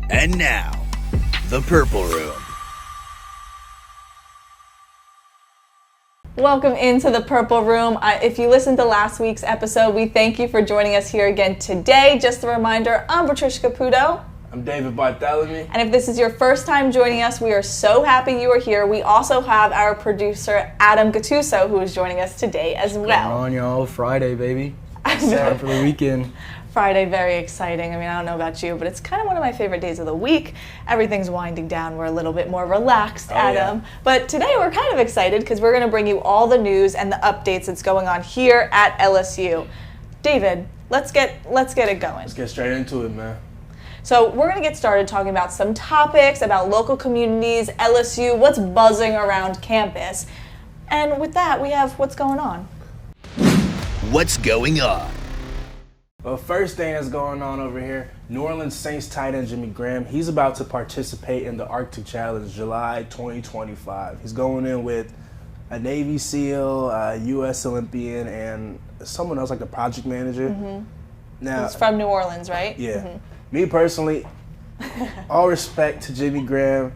And now, the Purple Room. Welcome into the Purple Room. If you listened to last week's episode, we thank you for joining us here again today. Just a reminder, I'm Patricia Caputo. I'm David Bartholomew. And if this is your first time joining us, we are so happy you are here. We also have our producer, Adam Gattuso, who is joining us today as well. Come on, y'all. Friday, baby. It's time for the weekend. Friday, very exciting. I mean, I don't know about you, but it's kind of one of my favorite days of the week. Everything's winding down. We're a little bit more relaxed, Adam. Yeah. But today we're kind of excited because we're going to bring you all the news and the updates that's going on here at LSU. David, let's get it going. Let's get straight into it, man. So we're going to get started talking about some topics about local communities, LSU, what's buzzing around campus. And with that, we have what's going on. What's going on? Well, first thing that's going on over here, New Orleans Saints tight end Jimmy Graham, he's about to participate in the Arctic Challenge July 2025. He's going in with a Navy SEAL, a U.S. Olympian, and someone else like the project manager. Mm-hmm. Now, he's from New Orleans, right? Yeah. Mm-hmm. Me personally, all respect to Jimmy Graham,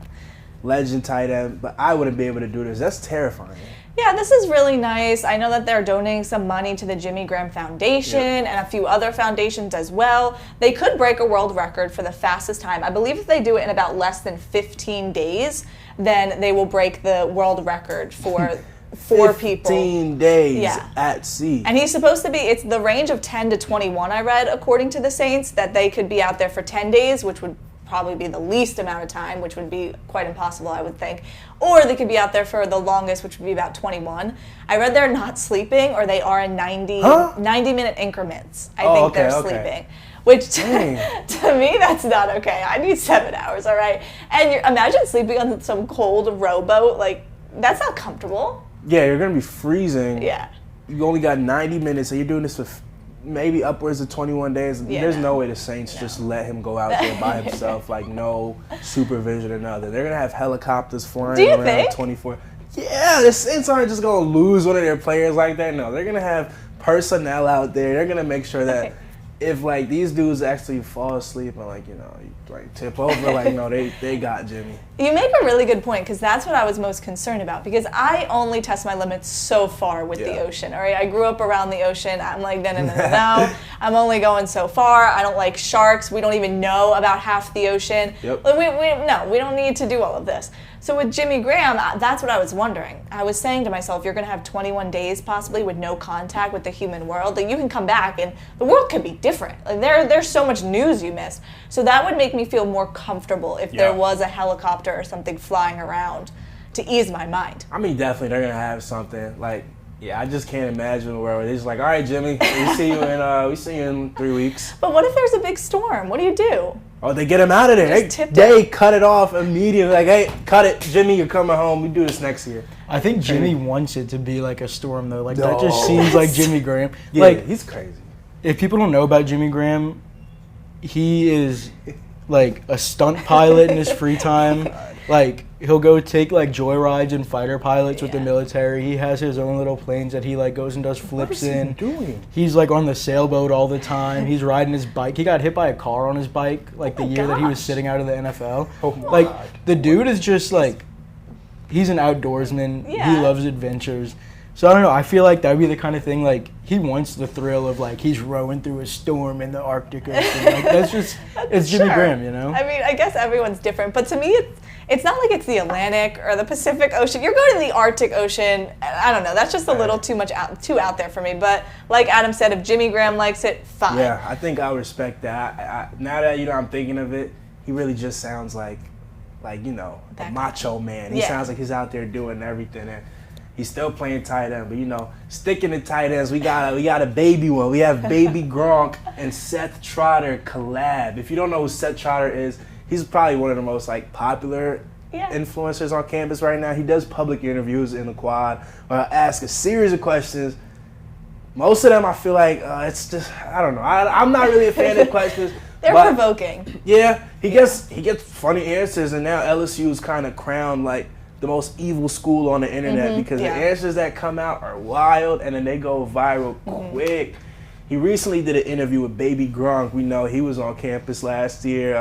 legend tight end, but I wouldn't be able to do this. That's terrifying. Yeah, this is really nice. I know that they're donating some money to the Jimmy Graham Foundation and a few other foundations as well. They could break a world record for the fastest time. I believe if they do it in about less than 15 days, then they will break the world record for 4 people. 15 days at sea. And he's supposed to be, it's the range of 10 to 21, I read, according to the Saints, that they could be out there for 10 days, which would probably be the least amount of time, which would be quite impossible, I would think. Or they could be out there for the longest, which would be about 21. I read they're not sleeping, or they are in 90-minute increments. I think they're sleeping. Which, to me, that's not okay. I need 7 hours, all right? And imagine sleeping on some cold rowboat. Like, that's not comfortable. Yeah, you're going to be freezing. Yeah. You only got 90 minutes, and you're doing this for maybe upwards of 21 days. There's no way the Saints just let him go out there by himself, like no supervision or nothing. They're going to have helicopters flying around 24. Yeah, the Saints aren't just going to lose one of their players like that. No, they're going to have personnel out there. They're going to make sure that if, like, these dudes actually fall asleep and, like, you know, like tip over, like, no, they got Jimmy. You make a really good point, because that's what I was most concerned about, because I only test my limits so far with the ocean, all right? I grew up around the ocean. I'm like, no. I'm only going so far. I don't like sharks. We don't even know about half the ocean. Yep. We don't need to do all of this. So with Jimmy Graham, that's what I was wondering. I was saying to myself, you're going to have 21 days possibly with no contact with the human world. Like, you can come back and the world could be different. Like, there's so much news you missed. So that would make me feel more comfortable if there was a helicopter or something flying around to ease my mind. I mean, definitely they're going to have something. Like, I just can't imagine a world where they're just like, all right, Jimmy, we see you in 3 weeks. But what if there's a big storm? What do you do? Oh, they get him out of there. They cut it off immediately. Like, hey, cut it. Jimmy, you're coming home. We do this next year. I think Jimmy wants it to be like a storm, though. Like, that just seems like Jimmy Graham. Yeah, like, he's crazy. If people don't know about Jimmy Graham, he is like a stunt pilot in his free time. Like, he'll go take like joyrides and fighter pilots with the military. He has his own little planes that he like goes and does flips in. What is he doing? He's like on the sailboat all the time. He's riding his bike. He got hit by a car on his bike like the year that he was sitting out of the NFL. Like, the dude is just like, he's an outdoorsman. Yeah. He loves adventures. So I don't know. I feel like that would be the kind of thing, like, he wants the thrill of, like, he's rowing through a storm in the Arctic Ocean. Like, that's just, it's Jimmy Graham, you know? I mean, I guess everyone's different, but to me, it's not like it's the Atlantic or the Pacific Ocean. You're going to the Arctic Ocean. I don't know. That's just a little too out there for me. But like Adam said, if Jimmy Graham likes it, fine. Yeah, I think I respect that. Now that, I'm thinking of it, he really just sounds like a macho man. He sounds like he's out there doing everything. And he's still playing tight end, but sticking to tight ends, we got a baby one. We have Baby Gronk and Seth Trotter collab. If you don't know who Seth Trotter is, he's probably one of the most popular influencers on campus right now. He does public interviews in the quad where I ask a series of questions. Most of them I feel like it's just, I don't know. I'm not really a fan of questions. They're provoking. Yeah, he gets funny answers, and now LSU is kind of crowned like the most evil school on the internet because the answers that come out are wild and then they go viral quick. He recently did an interview with Baby Gronk. We know he was on campus last year.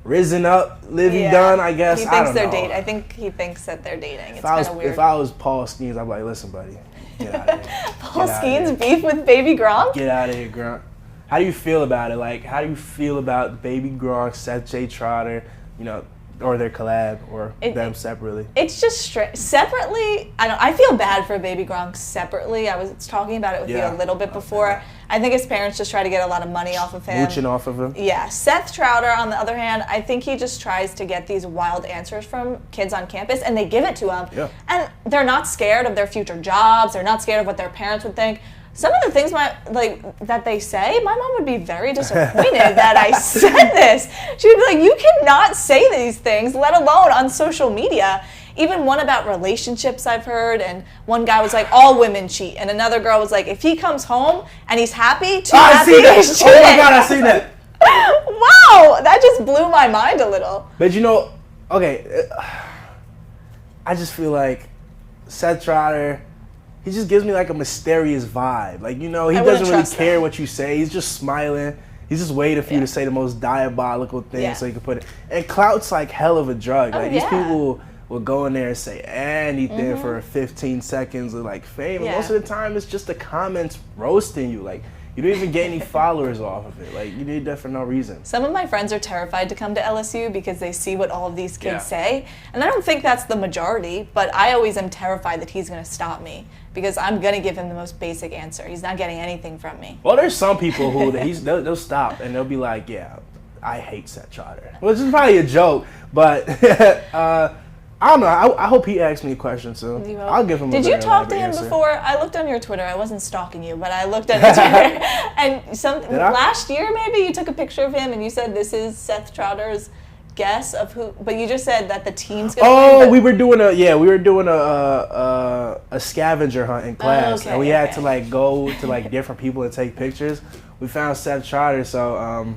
risen up, living done, I guess. He I thinks don't they're know. dating. I think he thinks that they're dating. It's If kind of weird. If I was Paul Skeens, I'd be like, listen, buddy, get out of here. Paul Skeens beef with Baby Gronk? Get out of here, Gronk. How do you feel about it? Like, how do you feel about Baby Gronk, Seth J. Trotter, or their collab, or them separately? It's just separately. I feel bad for Baby Gronk separately. I was talking about it with you a little bit before. I think his parents just try to get a lot of money off of him. Mooching off of him. Yeah. Seth Trotter, on the other hand, I think he just tries to get these wild answers from kids on campus, and they give it to him. Yeah. And they're not scared of their future jobs. They're not scared of what their parents would think. Some of the things that they say, my mom would be very disappointed that I said this. She would be like, you cannot say these things, let alone on social media. Even one about relationships I've heard, and one guy was like, all women cheat. And another girl was like, if he comes home and he's happy, too happy, he's cheating. Oh my God, I seen that. Wow, that just blew my mind a little. But I just feel like Seth Trotter, he just gives me like a mysterious vibe. Like, he doesn't really care what you say. He's just smiling. He's just waiting for you to say the most diabolical thing so he can put it. And clout's like hell of a drug. Like, these people will go in there and say anything for 15 seconds of like fame. And most of the time, it's just the comments roasting you. Like, you don't even get any followers off of it. Like, you did that for no reason. Some of my friends are terrified to come to LSU because they see what all of these kids say. And I don't think that's the majority, but I always am terrified that he's going to stop me because I'm going to give him the most basic answer. He's not getting anything from me. Well, there's some people who they'll stop and they'll be like, yeah, I hate Seth Trotter. Which is probably a joke, but I don't know. I hope he asks me a question soon. I'll give him a Did you talk to him before? I looked on your Twitter. I wasn't stalking you, but I looked at your Twitter. And last year, maybe, you took a picture of him and you said this is Seth Trotter's guess of who. But you just said that the team's going to win. We were doing a scavenger hunt in class. And we had to like go to like different people and take pictures. We found Seth Trotter, so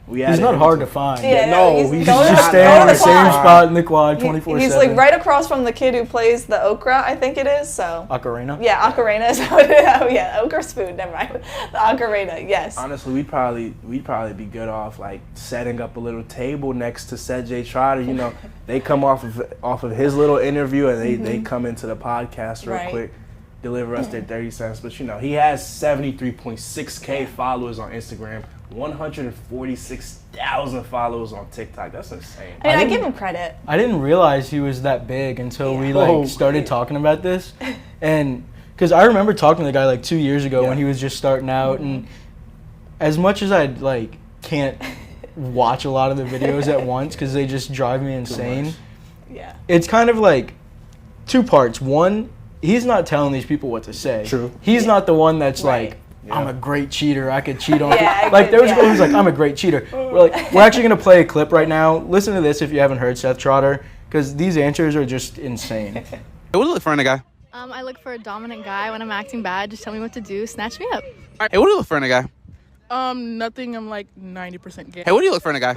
he's not hard to find. He's just standing in the same spot in the quad 24/7. He's like right across from the kid who plays the okra, I think it is. So ocarina? Yeah, ocarina is what it is. Oh yeah, okra's food, never mind. The ocarina, yes. Honestly, we'd probably be good off like setting up a little table next to Seth J. Trotter. They come off of his little interview and they come into the podcast real quick, deliver us their 30 cents. But he has 73.6K followers on Instagram. 146,000 followers on TikTok. That's insane. I give him credit. I didn't realize he was that big until we started talking about this, and because I remember talking to the guy like 2 years ago when he was just starting out, and as much as I can't watch a lot of the videos at once because they just drive me insane. Yeah, it's kind of like two parts. One, he's not telling these people what to say. True. He's not the one that's like, I'm a great cheater. I could cheat on people. Like, there was a girl who's like, I'm a great cheater. We're actually going to play a clip right now. Listen to this if you haven't heard Seth Trotter, because these answers are just insane. Hey, what do you look for in a guy? I look for a dominant guy. When I'm acting bad, just tell me what to do. Snatch me up. Hey, what do you look for in a guy? Nothing. I'm like 90% gay. Hey, what do you look for in a guy?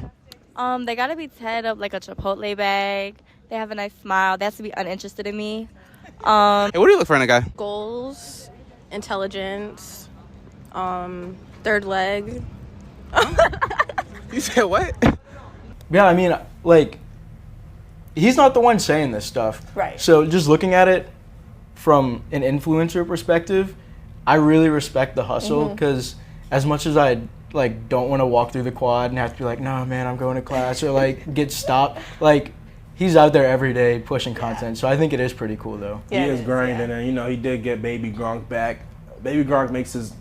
They gotta be tied up like a Chipotle bag. They have a nice smile. They have to be uninterested in me. Hey, what do you look for in a guy? Goals, intelligence, third leg. You said what? Yeah, I mean, like, he's not the one saying this stuff. Right. So just looking at it from an influencer perspective, I really respect the hustle because as much as I don't want to walk through the quad and have to be like, no, man, I'm going to class or like get stopped, like, he's out there every day pushing content. So I think it is pretty cool, though. Yeah, he is grinding, and he did get Baby Gronk back. Baby Gronk makes his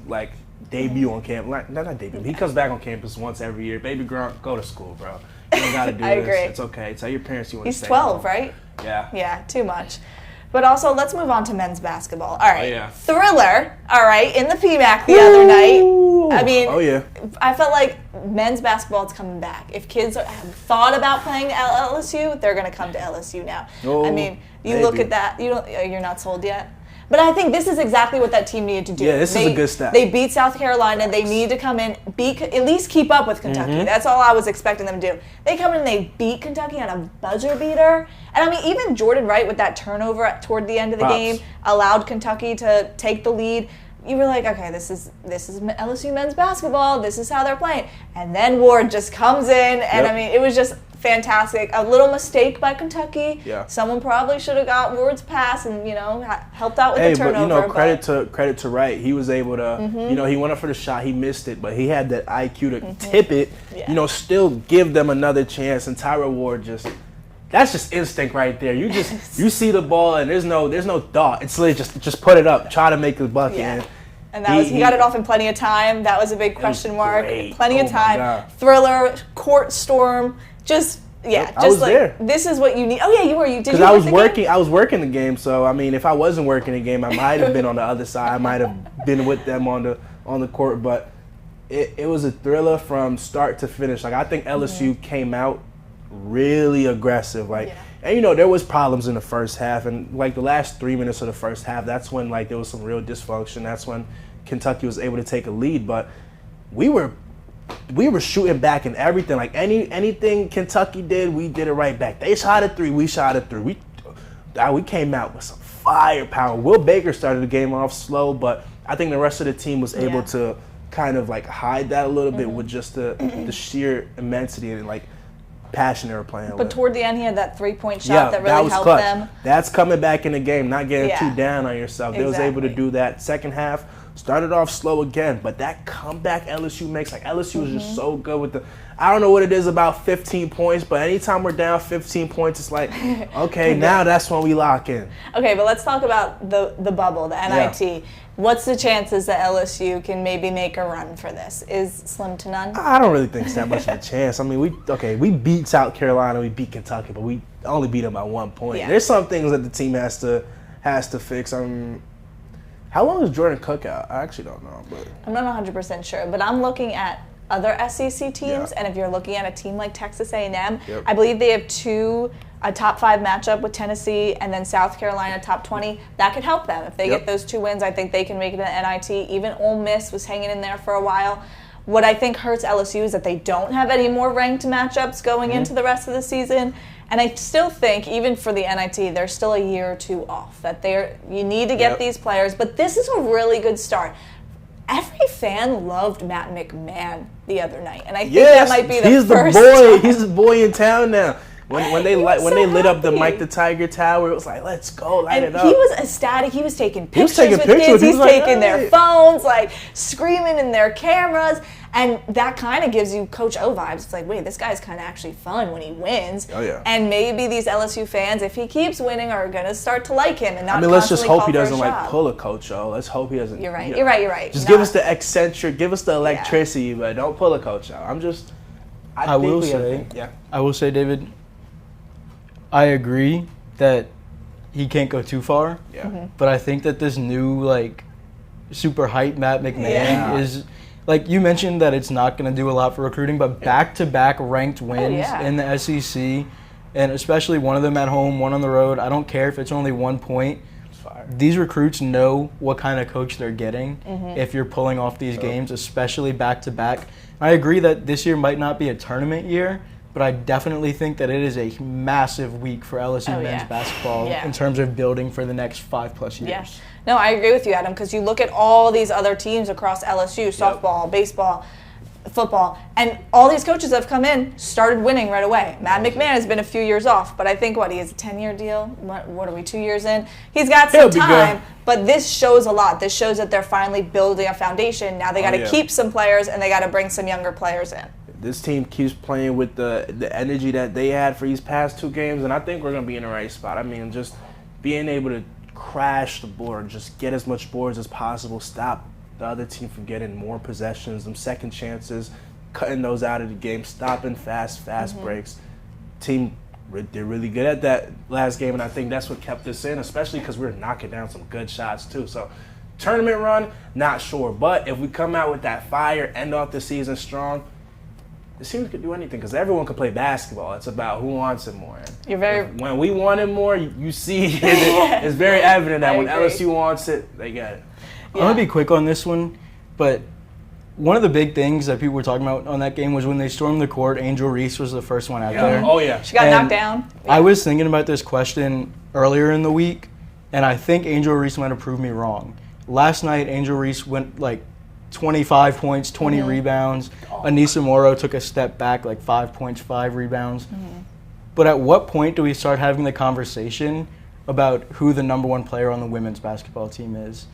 debut on campus. Not debut. He comes back on campus once every year. Baby Gronk, go to school, bro. You don't gotta do I this. agree. It's okay. Tell your parents you want to stay. He's 12, home. right? Yeah. Yeah, too much. But also, let's move on to men's basketball. All right. Oh, yeah. Thriller, all right, in the PMAC the other night. I mean, I felt like men's basketball is coming back. If kids have thought about playing at LSU, they're going to come to LSU now. I mean, you look at that. You're not sold yet? But I think this is exactly what that team needed to do. Yeah, this is a good step. They beat South Carolina. They need to come in, at least keep up with Kentucky. That's all I was expecting them to do. They come in and they beat Kentucky on a buzzer beater. And I mean, even Jordan Wright with that turnover toward the end of the game allowed Kentucky to take the lead. You were like, okay, this is LSU men's basketball. This is how they're playing. And then Ward just comes in, and I mean, it was just fantastic. A little mistake by Kentucky. Yeah. Someone probably should have got Ward's pass and, helped out with the turnover. But, credit to Wright. He was able to, he went up for the shot. He missed it, but he had that IQ to tip it, still give them another chance. And Tyra Ward that's just instinct right there. You you see the ball and there's no thought. It's literally just put it up, try to make a bucket. Yeah. And he got it off in plenty of time. That was a big question mark. Great. Plenty of time. Thriller, court storm, there. This is what you need. Oh yeah, you were. You did. Because I was working. I was working the game. So I mean, if I wasn't working the game, I might have been on the other side. I might have been with them on the court. But it was a thriller from start to finish. Like I think LSU came out really aggressive. And there was problems in the first half, and like the last 3 minutes of the first half, that's when there was some real dysfunction. That's when Kentucky was able to take a lead. But we were shooting back and everything. Like anything Kentucky did, we did it right back. They shot a three, we shot a three. We came out with some firepower. Will Baker started the game off slow, but I think the rest of the team was able to kind of hide that a little bit with just the sheer immensity and passion they were playing with. But toward the end, he had that 3-point shot that really helped clutch. them. That's coming back in the game, not getting too down on yourself. They was able to do that. Second half, started off slow again, but that comeback LSU makes, LSU is just so good with I don't know what it is about 15 points, but anytime we're down 15 points, it's okay, now that's when we lock in. Okay, but let's talk about the bubble, the NIT. Yeah. What's the chances that LSU can maybe make a run for this? Is slim to none? I don't really think it's that much of a chance. I mean, we beat South Carolina, we beat Kentucky, but we only beat them by 1 point. Yeah. There's some things that the team has to fix. How long is Jordan Cook out? I actually don't know. But I'm not 100% sure, but I'm looking at other SEC teams, and if you're looking at a team like Texas A&M, I believe they have a top 5 matchup with Tennessee and then South Carolina top 20. That could help them. If they get those 2 wins, I think they can make it an NIT. Even Ole Miss was hanging in there for a while. What I think hurts LSU is that they don't have any more ranked matchups going into the rest of the season. And I still think, even for the NIT, they're still a year or 2 off. That you need to get these players. But this is a really good start. Every fan loved Matt McMahon the other night, and I think that might be the first time. He's the boy in town now. When they lit up the Mike the Tiger Tower, it was lilet's go, light it up. He was ecstatic. He was taking pictures with kids. He's taking their phones, screaming in their cameras. And that kind of gives you Coach O vibes. It's wait, this guy's kind of actually fun when he wins. Oh, yeah. And maybe these LSU fans, if he keeps winning, are going to start to like him and not let's just hope he doesn't pull a Coach O. Let's hope he doesn't. You're right. You're right. Just give us the eccentric, give us the electricity, but don't pull a Coach O. I will say, David, I agree that he can't go too far. Yeah. But I think that this new super hype Matt McMahon is. You mentioned that it's not going to do a lot for recruiting, but back-to-back ranked wins in the SEC, and especially one of them at home, one on the road. I don't care if it's only 1 point. These recruits know what kind of coach they're getting if you're pulling off these games, especially back-to-back. I agree that this year might not be a tournament year, but I definitely think that it is a massive week for LSU men's basketball in terms of building for the next 5+ years. Yeah. No, I agree with you, Adam, because you look at all these other teams across LSU, softball, baseball, football, and all these coaches have come in, started winning right away. Matt McMahon has been a few years off, but I think, he has a 10-year deal? What are we, 2 years in? He's got some time, but this shows a lot. This shows that they're finally building a foundation. Now they got to keep some players, and they got to bring some younger players in. This team keeps playing with the energy that they had for these past 2 games, and I think we're going to be in the right spot. I mean, just being able to crash the board, just get as much boards as possible, stop the other team from getting more possessions, them second chances, cutting those out of the game, stopping fast breaks. Team did really good at that last game, and I think that's what kept us in, especially because we were knocking down some good shots too. So tournament run, not sure, but if we come out with that fire, end off the season strong, the team could do anything because everyone can play basketball. It's about who wants it more. When we want it more, you see it's very evident that when LSU wants it, they get it. I'm going to be quick on this one, but one of the big things that people were talking about on that game was when they stormed the court, Angel Reese was the first one out there. Oh, yeah. She got knocked down. I was thinking about this question earlier in the week, and I think Angel Reese might have proved me wrong. Last night, Angel Reese went 25 points, 20 rebounds. Anissa Morrow took a step back, like 5 points, 5 rebounds. But at what point do we start having the conversation about who the number one player on the women's basketball team is?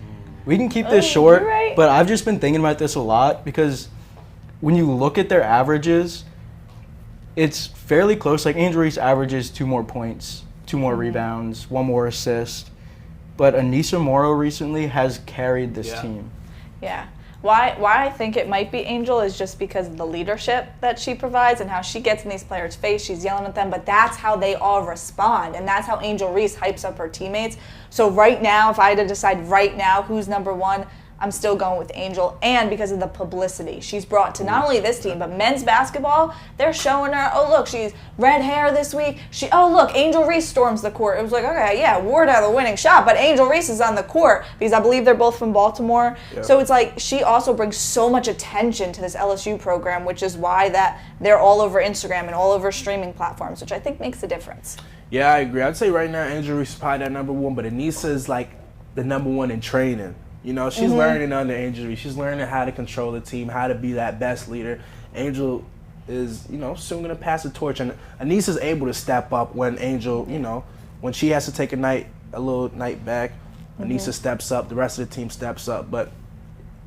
We can keep this short, right. but I've just been thinking about this a lot because when you look at their averages, it's fairly close. Like Angel Reese averages 2 more points, 2 more rebounds, 1 more assist. But Anissa Morrow recently has carried this team. Yeah. Why I think it might be Angel is just because of the leadership that she provides and how she gets in these players' face. She's yelling at them, but that's how they all respond, and that's how Angel Reese hypes up her teammates. So right now, if I had to decide right now who's number one, I'm still going with Angel, and because of the publicity she's brought to not only this team, but men's basketball, they're showing her, oh, look, she's red hair this week. Oh, look, Angel Reese storms the court. It was like, okay, yeah, Ward had the winning shot, but Angel Reese is on the court because I believe they're both from Baltimore. Yep. So it's like she also brings so much attention to this LSU program, which is why that they're all over Instagram and all over streaming platforms, which I think makes a difference. Yeah, I agree. I'd say right now, Angel Reese is probably that number one, but Anissa is like the number one in training. You know, she's learning under Angel Reese. She's learning how to control the team, how to be that best leader. Angel is, you know, soon going to pass the torch. And Anissa's able to step up when Angel, you know, when she has to take a little night back, Anissa steps up, the rest of the team steps up. But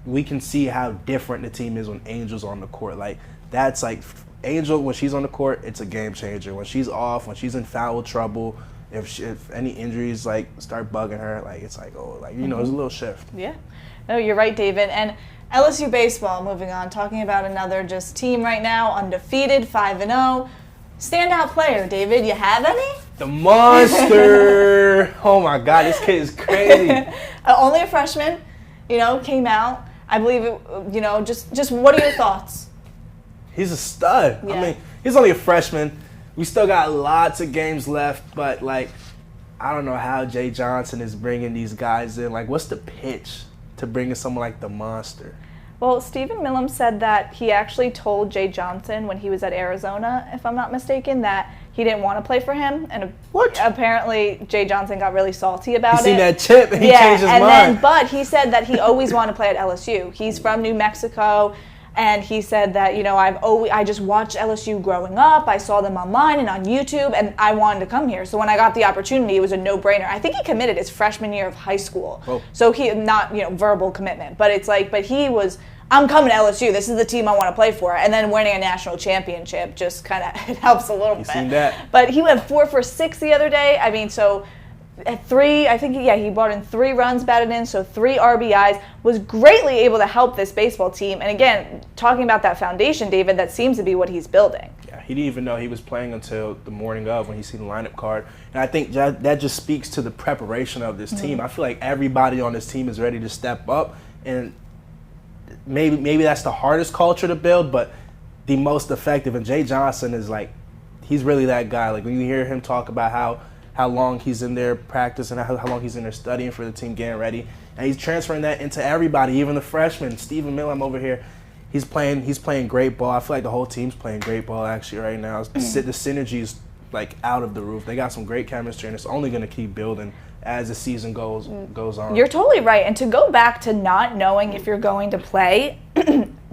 we can see how different the team is when Angel's on the court. Like, that's like, Angel, when she's on the court, it's a game changer. When she's off, when she's in foul trouble, if any injuries like start bugging her, like it's like, oh, like, you know, it's a little shift. Yeah. No, you're right, David. And LSU baseball, moving on, talking about another just team right now, undefeated, 5-0. Standout player, David, you have any? The monster. Oh my God, this kid is crazy. Only a freshman, you know, came out. I believe it, you know, just what are your thoughts? He's a stud. Yeah. I mean, he's only a freshman. We still got lots of games left, but, like, I don't know how Jay Johnson is bringing these guys in. Like, what's the pitch to bring in someone like the monster? Well, Stephen Milam said that he actually told Jay Johnson when he was at Arizona, if I'm not mistaken, that he didn't want to play for him. And apparently Jay Johnson got really salty about it. He seen that chip and he changed his mind. But he said that he always wanted to play at LSU. He's from New Mexico. And he said that, you know, I just watched LSU growing up. I saw them online and on YouTube, and I wanted to come here. So when I got the opportunity, it was a no-brainer. I think he committed his freshman year of high school. Oh. So he, not, you know, verbal commitment, but it's like, but he was, I'm coming to LSU. This is the team I want to play for. And then winning a national championship just kind of, it helps a little bit. Seen that. But he went 4 for 6 the other day. I mean, so at 3, I think, he brought in 3 runs batted in, so 3 RBIs, was greatly able to help this baseball team. And again, talking about that foundation, David, that seems to be what he's building. Yeah, he didn't even know he was playing until the morning of when he seen the lineup card. And I think that just speaks to the preparation of this team. I feel like everybody on this team is ready to step up, and maybe that's the hardest culture to build, but the most effective. And Jay Johnson is like, he's really that guy. Like, when you hear him talk about how long he's in there practicing, how long he's in there studying for the team, getting ready. And he's transferring that into everybody, even the freshmen. Stephen Milam over here, he's playing great ball. I feel like the whole team's playing great ball actually right now. The synergy is like out of the roof. They got some great chemistry, and it's only going to keep building as the season goes on. You're totally right. And to go back to not knowing if you're going to play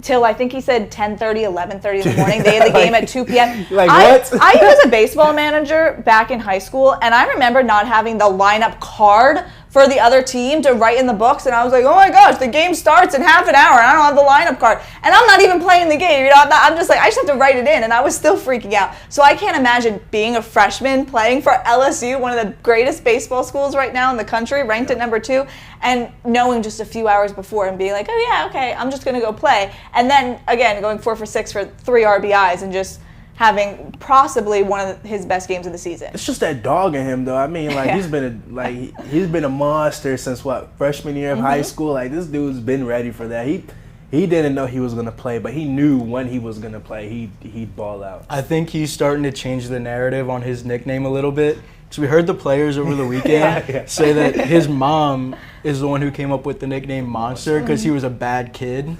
till I think he said 10:30, 11:30 in the morning. They had the game at 2 p.m. Like what? I was a baseball manager back in high school, and I remember not having the lineup card for the other team to write in the books, and I was like, oh my gosh, the game starts in half an hour, and I don't have the lineup card, and I'm not even playing the game. You know, I'm just like, I just have to write it in, and I was still freaking out. So I can't imagine being a freshman playing for LSU, one of the greatest baseball schools right now in the country, ranked at number 2, and knowing just a few hours before and being like, oh yeah, okay, I'm just going to go play. And then, again, going 4 for 6 for 3 RBIs and just having possibly one of his best games of the season. It's just that dog in him, though. I mean, like, he's been a monster since, freshman year of high school. Like, this dude's been ready for that. He didn't know he was going to play, but he knew when he was going to play, he'd ball out. I think he's starting to change the narrative on his nickname a little bit. So we heard the players over the weekend say that his mom is the one who came up with the nickname Monster because he was a bad kid.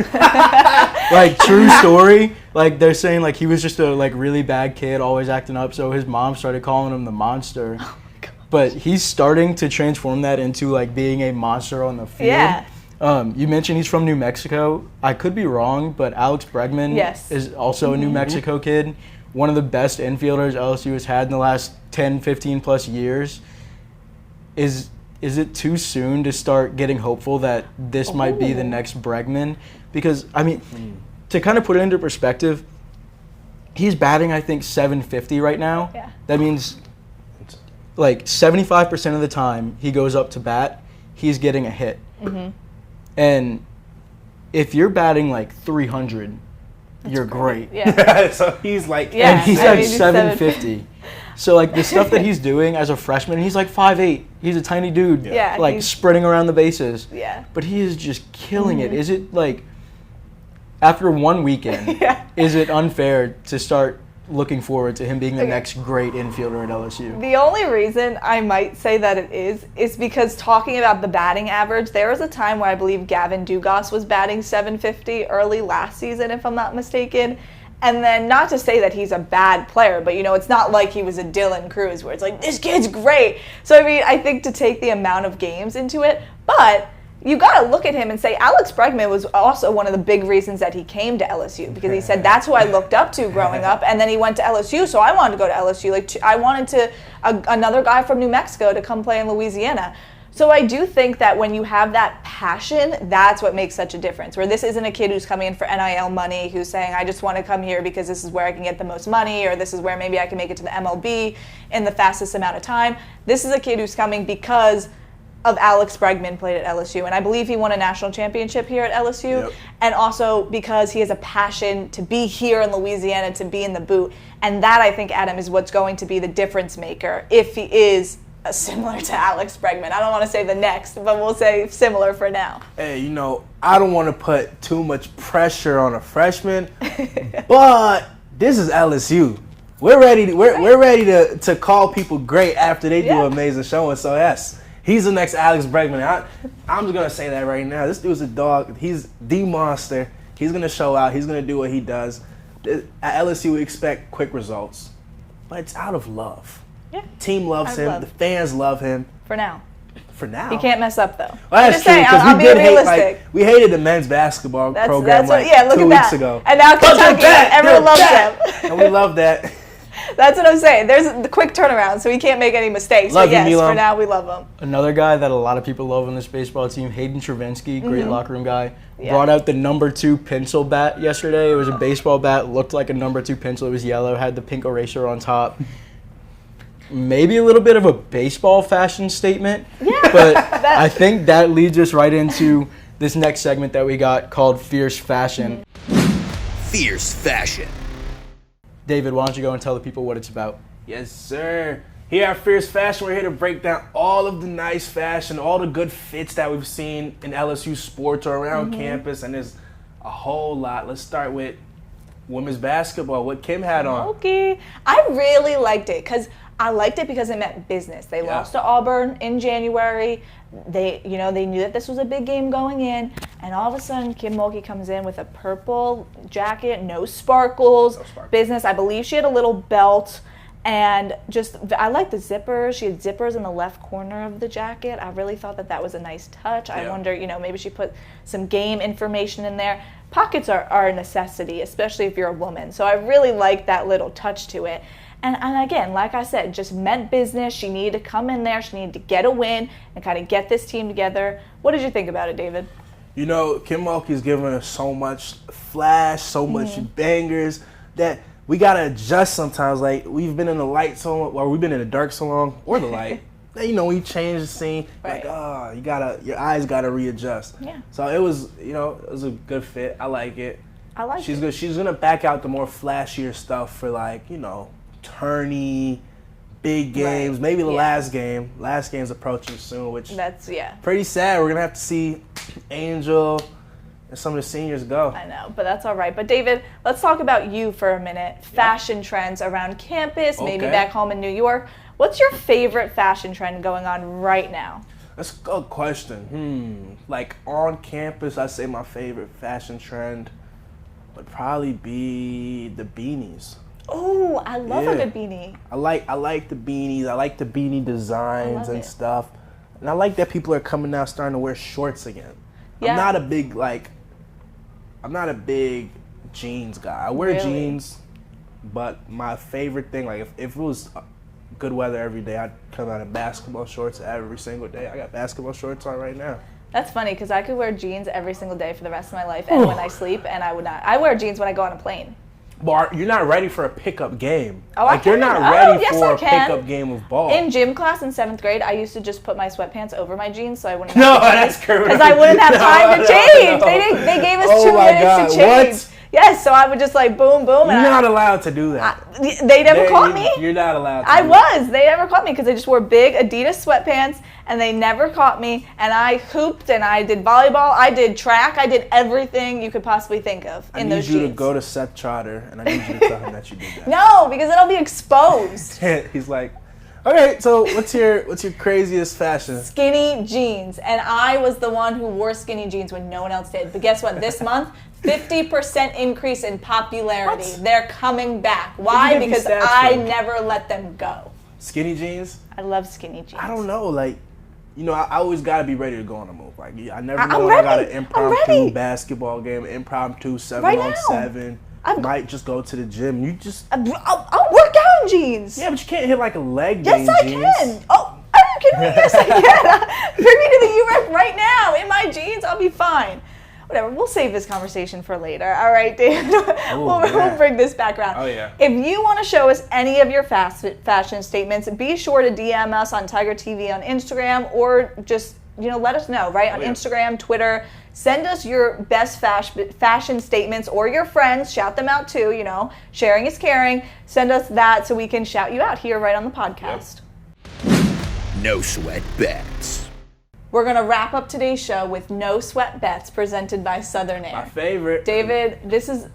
Like, true story. Like, they're saying, like, he was just a, like, really bad kid, always acting up, so his mom started calling him the Monster. Oh my God. But he's starting to transform that into, like, being a monster on the field. Yeah. You mentioned he's from New Mexico. I could be wrong, but Alex Bregman is also a New Mexico kid. One of the best infielders LSU has had in the last 10, 15 plus years. Is it too soon to start getting hopeful that this might be the next Bregman? Because, I mean, to kind of put it into perspective, he's batting, I think, 750 right now. Yeah. That means, like, 75% of the time he goes up to bat, he's getting a hit. Mm-hmm. And if you're batting, like, 300, you're great. Yeah. So he's like, and he's at 750. So, like, the stuff that he's doing as a freshman, he's like 5'8". He's a tiny dude, like, sprinting around the bases. Yeah. But he is just killing it. Is it, like, after one weekend, is it unfair to start looking forward to him being the next great infielder at LSU? The only reason I might say that it is because talking about the batting average, there was a time where I believe Gavin Dugas was batting 750 early last season, if I'm not mistaken. And then, not to say that he's a bad player, but, you know, it's not like he was a Dylan Cruz where it's like, this kid's great. So, I mean, I think to take the amount of games into it, but you got to look at him and say Alex Bregman was also one of the big reasons that he came to LSU, because he said that's who I looked up to growing up, and then he went to LSU, so I wanted to go to LSU. Like, I wanted another guy from New Mexico to come play in Louisiana. So I do think that when you have that passion, that's what makes such a difference, where this isn't a kid who's coming in for NIL money, who's saying, I just want to come here because this is where I can get the most money, or this is where maybe I can make it to the MLB in the fastest amount of time. This is a kid who's coming because of Alex Bregman played at LSU, and I believe he won a national championship here at LSU, and also because he has a passion to be here in Louisiana, to be in the boot, and that, I think, Adam, is what's going to be the difference maker if he is similar to Alex Bregman. I don't want to say the next, but we'll say similar for now. Hey, you know, I don't want to put too much pressure on a freshman, but this is LSU. We're ready to call people great after they do an amazing showing. So yes, he's the next Alex Bregman. I'm just gonna say that right now. This dude's a dog. He's the monster. He's gonna show out. He's gonna do what he does. At LSU, we expect quick results, but it's out of love. Yeah. Team loves him. The fans love him. For now. For now. He can't mess up, though. Well, that's true, because we did hate, we hated the men's basketball program look 2 at weeks ago. And now Kentucky, everyone loves them. And we love that. That's what I'm saying. There's the quick turnaround, so he can't make any mistakes. Love but yes, you, Milam. for now, we love him. Another guy that a lot of people love on this baseball team, Hayden Travinsky, great locker room guy, brought out the number 2 pencil bat yesterday. It was a baseball bat, looked like a number 2 pencil. It was yellow, had the pink eraser on top. Maybe a little bit of a baseball fashion statement, but I think that leads us right into this next segment that we got called Fierce Fashion. Fierce Fashion. David, why don't you go and tell the people what it's about? Yes, sir. Here at Fierce Fashion, we're here to break down all of the nice fashion, all the good fits that we've seen in LSU sports or around campus, and there's a whole lot. Let's start with women's basketball, what Kim had on. Okay. I really liked it because it meant business. They lost to Auburn in January. They knew that this was a big game going in, and all of a sudden Kim Mulkey comes in with a purple jacket, no sparkles, business. I believe she had a little belt, and I like the zippers. She had zippers in the left corner of the jacket. I really thought that was a nice touch. I wonder, maybe she put some game information in there. Pockets are a necessity, especially if you're a woman. So I really like that little touch to it. And again, like I said, just meant business. She needed to come in there. She needed to get a win and kind of get this team together. What did you think about it, David? Kim Mulkey's given us so much flash, so much bangers that we got to adjust sometimes. Like, we've been in the light so long, or we've been in the dark so long, or the light. When you change the scene, your eyes got to readjust. Yeah. So it was a good fit. I like it. She's good. She's going to back out the more flashier stuff for tourney, big games, maybe the last game. Last game's approaching soon, which that's pretty sad. We're gonna have to see Angel and some of the seniors go. I know, but that's all right. But David, let's talk about you for a minute. Fashion trends around campus, maybe back home in New York. What's your favorite fashion trend going on right now? That's a good question. Like on campus, I'd say my favorite fashion trend would probably be the beanies. Oh, I love a good beanie. I like the beanies. I like the beanie designs and stuff. And I like that people are coming out starting to wear shorts again. Yeah. I'm not a big jeans guy. I wear jeans, but my favorite thing, like if it was good weather every day, I'd come out in basketball shorts every single day. I got basketball shorts on right now. That's funny because I could wear jeans every single day for the rest of my life, and when I sleep, and I would not. I wear jeans when I go on a plane. But you're not ready for a pickup game. Oh, like you're not ready for a pickup game of ball. In gym class in 7th grade, I used to just put my sweatpants over my jeans so I wouldn't. No, that's correct. Because I wouldn't have time to change. They gave us 2 minutes to change. What? Yes, so I would just like boom, boom. You're not allowed to do that. They never caught me. You're not allowed to. I was. They never caught me because I just wore big Adidas sweatpants and they never caught me. And I hooped and I did volleyball. I did track. I did everything you could possibly think of in those jeans. I need you to go to Seth Trotter and I need you to tell him that you did that. No, because then I'll be exposed. He's like, okay, so what's your craziest fashion? Skinny jeans. And I was the one who wore skinny jeans when no one else did. But guess what? This month, 50% increase in popularity. What? They're coming back. Why? Because I never let them go. Skinny jeans? I love skinny jeans. I don't know, like, you know, I always got to be ready to go on a move. Like, I never I'm know when I got ready. an impromptu basketball game, impromptu 7-on-7. Might just go to the gym. You just... I'll work out in jeans. Yeah, but you can't hit like a leg day Yes, I jeans. can. Oh, are you kidding me? Yes, I can. Bring me to the UREF right now. In my jeans, I'll be fine. Whatever, we'll save this conversation for later. All right, Dave. We'll bring this back around. Oh, yeah. If you want to show us any of your fashion statements, be sure to DM us on Tiger TV on Instagram or just, let us know, right? On Instagram, Twitter. Send us your best fashion statements or your friends. Shout them out too, Sharing is caring. Send us that so we can shout you out here right on the podcast. No sweat bets. We're going to wrap up today's show with No Sweat Bets presented by Southern Air. My favorite. David, this is,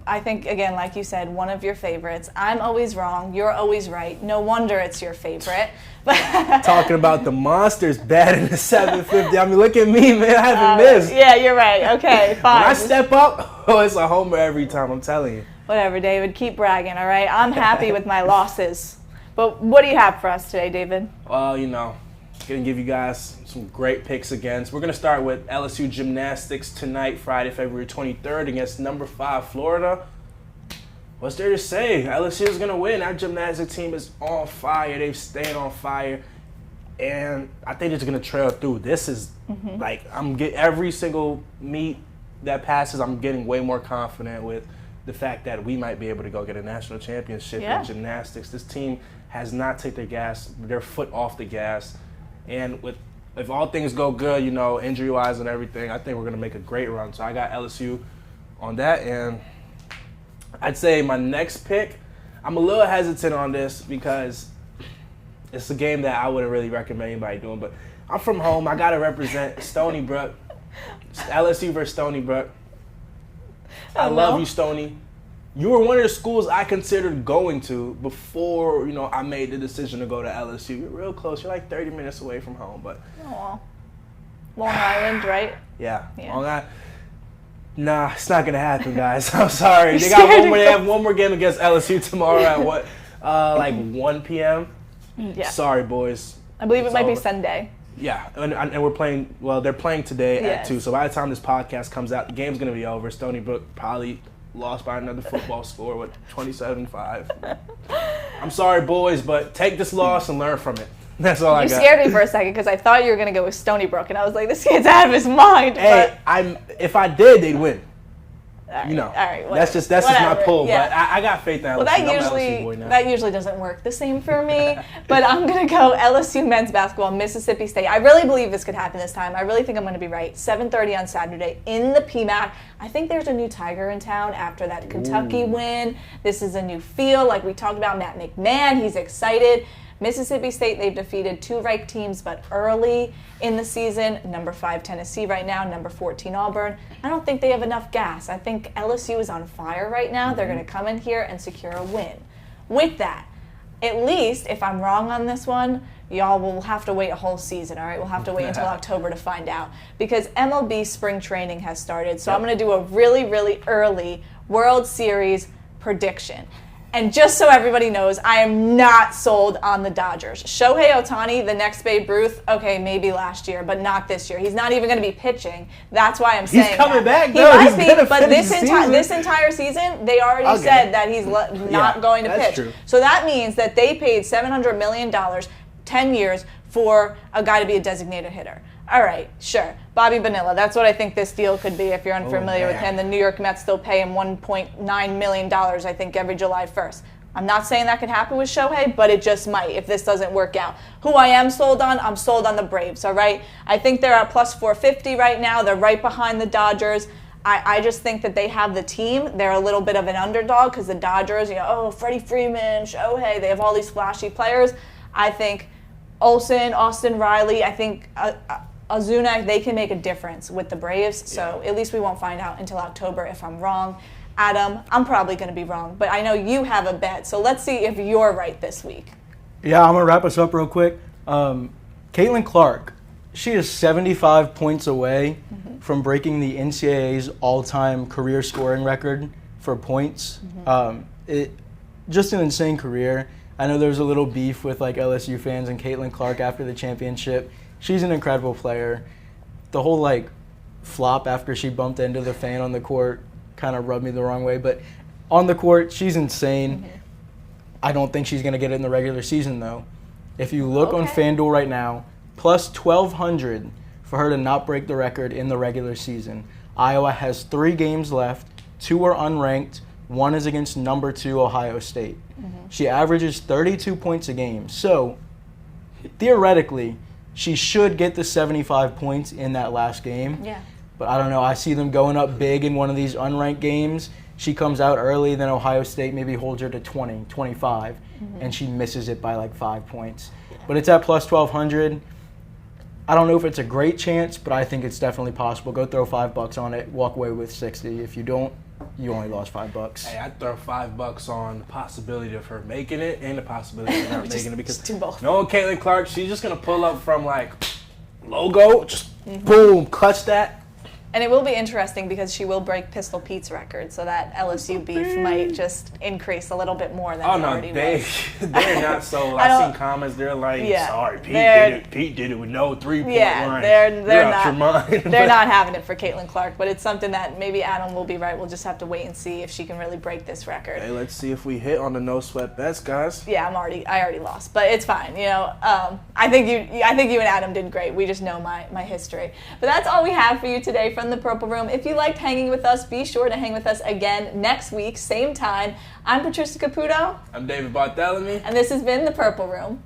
I think, again, like you said, one of your favorites. I'm always wrong. You're always right. No wonder it's your favorite. Talking about the monsters batting the 750. I mean, look at me, man. I haven't missed. Yeah, you're right. Okay, fine. When I step up, it's a homer every time, I'm telling you. Whatever, David. Keep bragging, all right? I'm happy with my losses. But what do you have for us today, David? Well, going to give you guys some great picks again. So we're going to start with LSU gymnastics tonight, Friday, February 23rd against number 5 Florida. What's there to say? LSU is going to win. Our gymnastics team is on fire. They've stayed on fire. And I think it's going to trail through. This is like, every single meet that passes, I'm getting way more confident with the fact that we might be able to go get a national championship in gymnastics. This team has not taken their foot off the gas. And if all things go good, injury-wise and everything, I think we're going to make a great run. So I got LSU on that. And I'd say my next pick, I'm a little hesitant on this because it's a game that I wouldn't really recommend anybody doing. But I'm from home. I got to represent Stony Brook. LSU versus Stony Brook. I love you, Stony. You were one of the schools I considered going to before, I made the decision to go to LSU. You're real close. You're like 30 minutes away from home, but... Aww. Long Island, right? Yeah. Long Island. Nah, it's not going to happen, guys. I'm sorry. They have one more game against LSU tomorrow at what? Like 1 p.m.? Yeah. Sorry, boys. I believe it might be Sunday. Yeah, and we're playing, they're playing today at 2. So by the time this podcast comes out, the game's going to be over. Stony Brook probably lost by another football score with 27-5. I'm sorry, boys, but take this loss and learn from it. That's all I got. You scared me for a second because I thought you were going to go with Stony Brook, and I was like, this kid's out of his mind. Hey, if I did, they'd win. All right, that's just my pull. Yeah. But I got faith in LSU. Well, that usually doesn't work the same for me. But I'm gonna go LSU men's basketball, Mississippi State. I really believe this could happen this time. I really think I'm gonna be right. 7:30 on Saturday in the PMAC. I think there's a new Tiger in town after that Kentucky win. This is a new feel, like we talked about Matt McMahon. He's excited. Mississippi State, they've defeated 2 ranked teams, but early in the season, number 5 Tennessee right now, number 14 Auburn. I don't think they have enough gas. I think LSU is on fire right now. They're going to come in here and secure a win. With that, at least, if I'm wrong on this one, y'all will have to wait a whole season, all right? We'll have to wait until October to find out because MLB spring training has started. So I'm going to do a really, really early World Series prediction. And just so everybody knows, I am not sold on the Dodgers. Shohei Ohtani, the next Babe Ruth, okay, maybe last year, but not this year. He's not even going to be pitching. That's why I'm saying he's coming back. He though. might He's be, but this entire season, they already said that he's not going to pitch. True. So that means that they paid $700 million, 10 years, for a guy to be a designated hitter. All right, sure. Bobby Bonilla, that's what I think this deal could be if you're unfamiliar with him. The New York Mets still pay him $1.9 million, I think, every July 1st. I'm not saying that could happen with Shohei, but it just might if this doesn't work out. Who I am sold on, I'm sold on the Braves, all right? I think they're at plus 450 right now. They're right behind the Dodgers. I just think that they have the team. They're a little bit of an underdog because the Dodgers, Freddie Freeman, Shohei, they have all these flashy players. I think Olsen, Austin Riley, I think Ozuna, they can make a difference with the Braves. So at least we won't find out until October if I'm wrong. Adam, I'm probably going to be wrong, but I know you have a bet. So let's see if you're right this week. Yeah, I'm going to wrap us up real quick. Caitlin Clark, she is 75 points away from breaking the NCAA's all-time career scoring record for points. Just an insane career. I know there was a little beef with LSU fans and Caitlin Clark after the championship. She's an incredible player. The whole flop after she bumped into the fan on the court kind of rubbed me the wrong way, but on the court, she's insane. I don't think she's going to get it in the regular season, though. If you look on FanDuel right now, plus 1,200 for her to not break the record in the regular season. Iowa has 3 games left. 2 are unranked. 1 is against number 2 Ohio State. She averages 32 points a game. So, theoretically, she should get the 75 points in that last game. Yeah. But I don't know. I see them going up big in one of these unranked games. She comes out early, then Ohio State maybe holds her to 20, 25, and she misses it by 5 points. But it's at plus 1,200. I don't know if it's a great chance, but I think it's definitely possible. Go throw $5 on it, walk away with 60. If you don't, you only lost $5. Hey, I'd throw $5 on the possibility of her making it and the possibility of her not making it, because knowing Caitlin Clark, she's just gonna pull up from logo, just boom, clutch that. And it will be interesting because she will break Pistol Pete's record, so that LSU beef might just increase a little bit more than it already was. They're not so. I've seen comments. They're sorry, Pete did it. Pete did it with no 3-point line. They're out your mind. They're not having it for Caitlin Clark, but it's something that maybe Adam will be right. We'll just have to wait and see if she can really break this record. Hey, let's see if we hit on the no sweat bets, guys. Yeah, I already lost, but it's fine. I think you and Adam did great. We just know my history. But that's all we have for you today from the Purple Room. If you liked hanging with us, be sure to hang with us again next week, same time. I'm Patricia Caputo. I'm David Bartholomew. And this has been the Purple Room.